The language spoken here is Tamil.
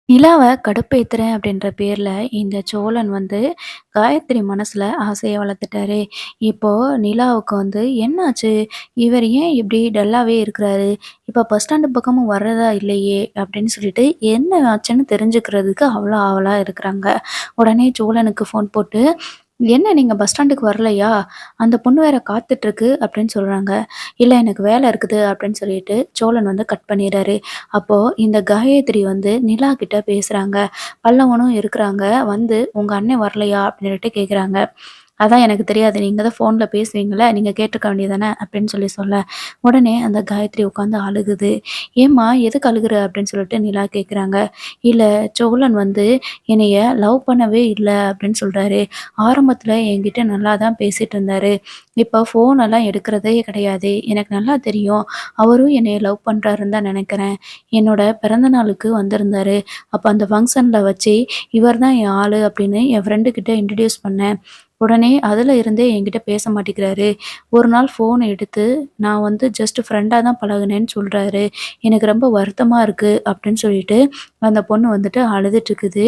நிலாவ கடுப்பேத்துறேன் அப்படின்ற பேர்ல, இந்த சோழன் வந்து காயத்ரி மனசுல ஆசைய வளர்த்துட்டாரு. இப்போ நிலாவுக்கு வந்து என்னாச்சு? இவர் ஏன் இப்படி டல்லாவே இருக்கிறாரு? இப்ப பஸ் ஸ்டாண்டு பக்கமும் வர்றதா இல்லையே! அப்படின்னு சொல்லிட்டு என்ன ஆச்சுன்னு தெரிஞ்சுக்கிறதுக்கு அவ்வளோ ஆவலா இருக்கிறாங்க. உடனே சோழனுக்கு ஃபோன் போட்டு, "என்ன நீங்க பஸ் ஸ்டாண்டுக்கு வரலையா? அந்த பொண்ணு வேற காத்துட்ருக்கு" அப்படின்னு சொல்றாங்க. "இல்ல எனக்கு வேலை இருக்குது" அப்படின்னு சொல்லிட்டு சோழன் வந்து கட் பண்ணிறாரு. அப்போ இந்த காயத்ரி வந்து நிலா கிட்ட பேசுறாங்க. பல்லவனும் இருக்கிறாங்க. வந்து "உங்க அண்ணன் வரலையா?" அப்படின்னுட்டு கேட்குறாங்க. "அதான் எனக்கு தெரியாது. நீங்க தான் ஃபோன்ல பேசுவீங்கள்ல, நீங்க கேட்டுருக்க வேண்டியது தானே" அப்படின்னு சொல்ல, உடனே அந்த காயத்ரி உட்காந்து அழுகுது. "ஏம்மா எதுக்கு அழுகுற?" அப்படின்னு சொல்லிட்டு நிலா கேட்குறாங்க. "இல்ல சோழன் வந்து என்னைய லவ் பண்ணவே இல்ல" அப்படின்னு சொல்றாரு. "ஆரம்பத்துல என்கிட்ட நல்லா தான் பேசிட்டு இருந்தாரு. இப்ப ஃபோனெல்லாம் எடுக்கிறதே கிடையாது. எனக்கு நல்லா தெரியும். அவரும் என்னைய லவ் பண்றாருன்னு தான் நெனைக்கிறேன். என்னோட பிறந்த நாளுக்கு வந்திருந்தாரு. அப்ப அந்த ஃபங்ஷன்ல வச்சு, இவர் தான் என் ஆளு அப்படின்னு என் ஃப்ரெண்டு கிட்ட இன்ட்ரோடியூஸ் பண்ணேன். உடனே அதுல இருந்தே என்கிட்ட பேச மாட்டேங்கிறாரு. ஒரு நாள் ஃபோன் எடுத்து, நான் வந்து ஜஸ்ட் ஃப்ரெண்டா தான் பழகுனேன்னு சொல்றாரு. எனக்கு ரொம்ப வருத்தமா இருக்கு அப்படின்னு சொல்லிட்டு, அந்த பொண்ணு வந்துட்டு அழுதுட்டுருக்குது.